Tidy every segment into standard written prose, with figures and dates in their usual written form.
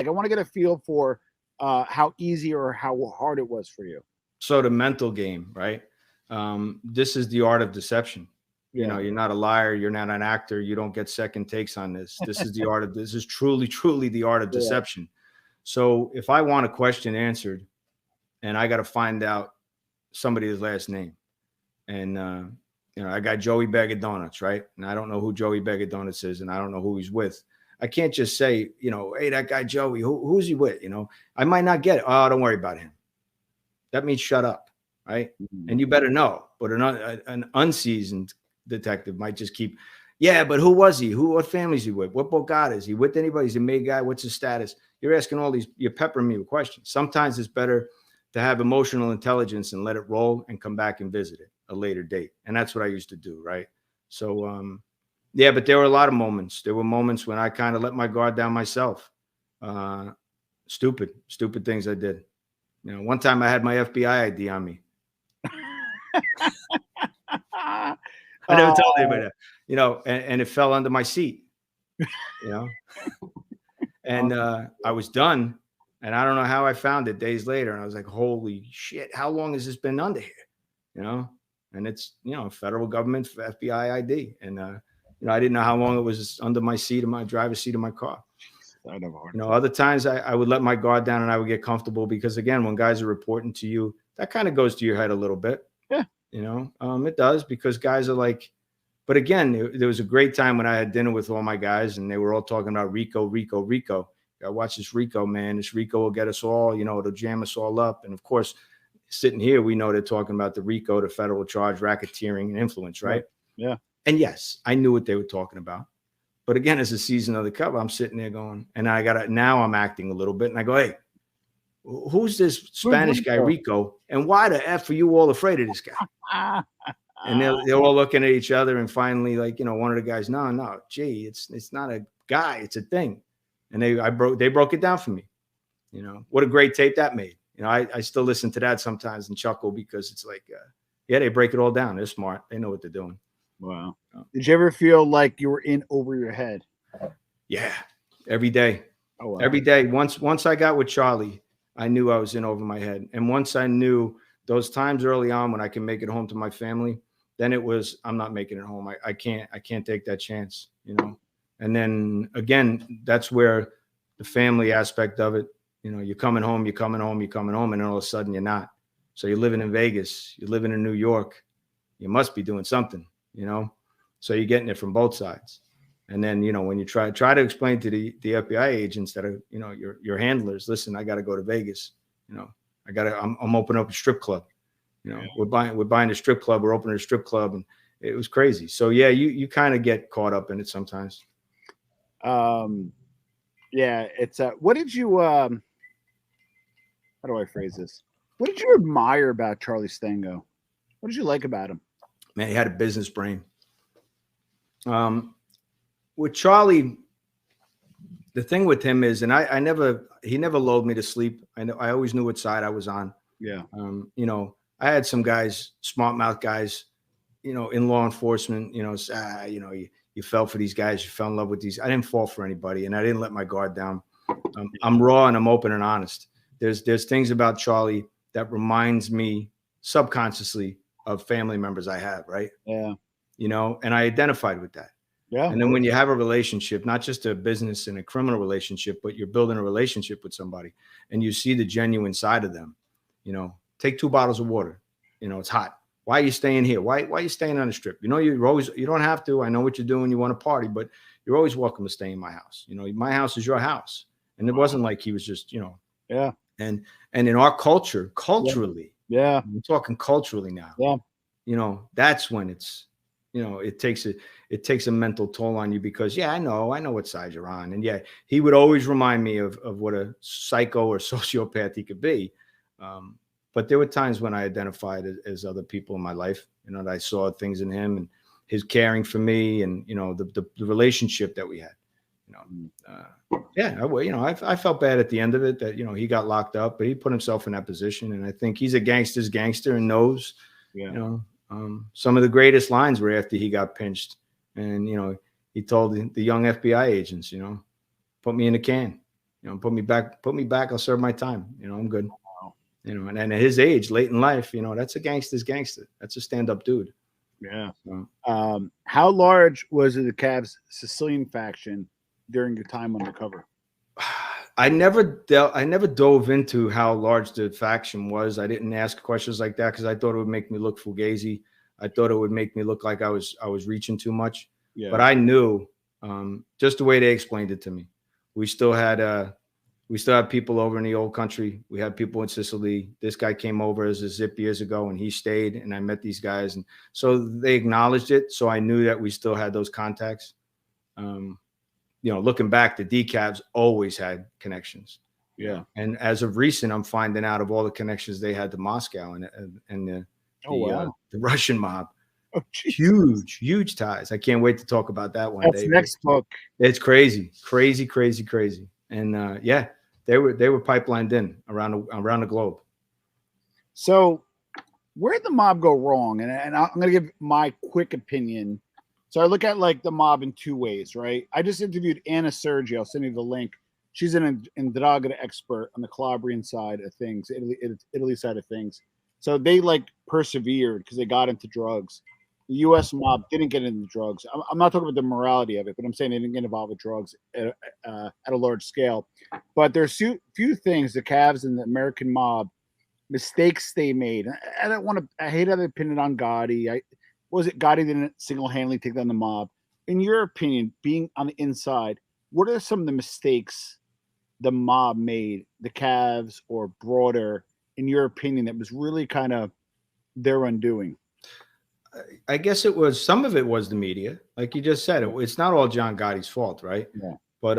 I want to get a feel for how easy or how hard it was for you. So the mental game, right? This is the art of deception. You know, you're not a liar. You're not an actor. You don't get second takes on this. This is the art of, this is truly, truly the art of deception. So if I want a question answered and I got to find out somebody's last name, and, you know, I got Joey Bag of Donuts, right? And I don't know who Joey Bag of Donuts is, and I don't know who he's with. I can't just say, you know, hey, that guy Joey, who's he with? You know, I might not get it. Oh, don't worry about him. That means shut up, right? And you better know. But an unseasoned detective might just keep, yeah, but who was he? What family is he with? What Bogart is he with? Anybody? He's a made guy. What's his status? You're asking all these, you're peppering me with questions. Sometimes it's better to have emotional intelligence and let it roll and come back and visit it a later date. And that's what I used to do, right? So, yeah, but there were a lot of moments. There were moments when I kind of let my guard down myself. Stupid things I did. You know, one time I had my FBI ID on me. I never told anybody that, you know, and it fell under my seat, you know, and I was done. And I don't know how I found it days later. And I was like, holy shit, how long has this been under here? You know, and it's, you know, federal government FBI ID. And, you know, I didn't know how long it was under my seat of my driver's seat of my car. You know, other times I would let my guard down and I would get comfortable because, again, when guys are reporting to you, that kind of goes to your head a little bit. Yeah. You know, it does, because guys are like, but again, there was a great time when I had dinner with all my guys and they were all talking about Rico. I watch this Rico, man. This Rico will get us all, you know, it'll jam us all up. And of course, sitting here, we know they're talking about the Rico, the federal charge, racketeering and influence, right? Yeah. And yes, I knew what they were talking about. But again, as a season of the cover, I'm sitting there going, and now I'm acting a little bit. And I go, hey, who's this Spanish guy, Rico? And why the F are you all afraid of this guy? And they're all looking at each other. And finally, like, you know, one of the guys, no, gee, it's not a guy, it's a thing. And they broke it down for me. You know, what a great tape that made. You know, I still listen to that sometimes and chuckle because it's like, yeah, they break it all down. They're smart. They know what they're doing. Wow. Did you ever feel like you were in over your head? Yeah, every day. Oh, wow. Every day. Once I got with Charlie, I knew I was in over my head. And once I knew those times early on when I can make it home to my family, then it was, I'm not making it home. I can't take that chance, you know? And then again, that's where the family aspect of it, you know, you're coming home, and then all of a sudden you're not. So you're living in Vegas, you're living in New York, you must be doing something, you know? So you're getting it from both sides. And then, you know, when you try to explain to the FBI agents that are, you know, your handlers, listen, I got to go to Vegas, you know, I'm opening up a strip club, you know, we're buying a strip club, we're opening a strip club, and it was crazy. So yeah, you kind of get caught up in it sometimes. Yeah, it's what did you how do I phrase this? What did you admire about Charlie Stango? What did you like about him? Man, he had a business brain. With Charlie, the thing with him is, and he never lulled me to sleep. I always knew what side I was on. Yeah. You know, I had some guys, smart mouth guys, you know, in law enforcement, you know, you know, you fell for these guys, you fell in love with these. I didn't fall for anybody, and I didn't let my guard down. I'm raw and I'm open and honest. There's things about Charlie that reminds me subconsciously of family members I have, right? Yeah. You know, and I identified with that. Yeah. And then when you have a relationship, not just a business and a criminal relationship, but you're building a relationship with somebody and you see the genuine side of them, you know, take 2 bottles of water. You know, it's hot. Why are you staying here? Why are you staying on the strip? You know, you don't have to. I know what you're doing. You want to party, but you're always welcome to stay in my house. You know, my house is your house. And it wasn't like he was just, you know. Yeah. And in our culture, culturally. Yeah. I'm talking culturally now. Yeah. You know, that's when it's, you know, it takes a mental toll on you because, yeah, I know what side you're on. And yeah, he would always remind me of what a psycho or sociopath he could be. But there were times when I identified as other people in my life, you know, that I saw things in him and his caring for me and, you know, the relationship that we had, you know, you know, I felt bad at the end of it that, you know, he got locked up, but he put himself in that position. And I think he's a gangster's gangster and knows, you know, some of the greatest lines were after he got pinched. And, you know, he told the young FBI agents, you know, put me in a can. You You know, put me back. I'll serve my time. You know, I'm good. Wow. You know, and at his age, late in life, you know, that's a gangster's gangster. That's a stand-up dude. Yeah. So, how large was the Cavs Sicilian faction during your time undercover? I never dove into how large the faction was. I didn't ask questions like that because I thought it would make me look fugazi. I thought it would make me look like I was reaching too much. Yeah. But I knew just the way they explained it to me. We still had people over in the old country. We had people in Sicily. This guy came over as a zip years ago, and he stayed. And I met these guys, and so they acknowledged it. So I knew that we still had those contacts. You know, looking back, the DeCavs always had connections. Yeah. And as of recent, I'm finding out of all the connections they had to Moscow and the Russian mob. Oh, huge ties. I can't wait to talk about that one That's day. Next book. It's crazy. And yeah, they were pipelined in around the globe. So where'd the mob go wrong? And I'm going to give my quick opinion. So I look at like the mob in two ways, right? I just interviewed Anna Sergi. I'll send you the link. She's an Androgynous expert on the Calabrian side of things, Italy side of things. So they like persevered because they got into drugs. The U.S. mob didn't get into drugs. I'm not talking about the morality of it, but I'm saying they didn't get involved with drugs at a large scale. But there's few things the Cavs and the American mob, mistakes they made. I hate having an opinion on Gotti. Gotti didn't single-handedly take down the mob. In your opinion, being on the inside, what are some of the mistakes the mob made, the Cavs or broader, in your opinion, that was really kind of their undoing? I guess some of it was the media. Like you just said, it's not all John Gotti's fault, right? Yeah. But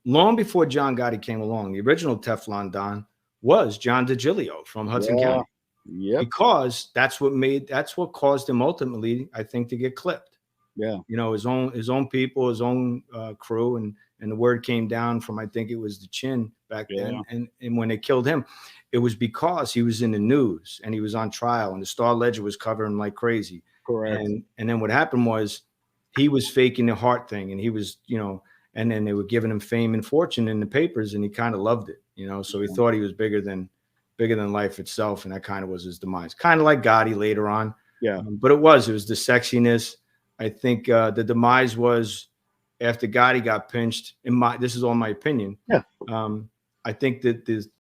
long before John Gotti came along, the original Teflon Don was John DiGilio from Hudson County. Yep. Because that's what caused him ultimately, I think, to get clipped. Yeah. You know, his own people, his own crew, and the word came down from, I think it was the Chin back then. And when they killed him, it was because he was in the news and he was on trial and the Star Ledger was covering him like crazy. Correct. And then what happened was he was faking the heart thing, and he was, you know, and then they were giving him fame and fortune in the papers, and he kind of loved it, you know. So he thought he was bigger than life itself, and that kind of was his demise. Kind of like Gotti later on. Yeah. But it was the sexiness. I think the demise was after Gotti got pinched. This is all my opinion. Yeah. I think that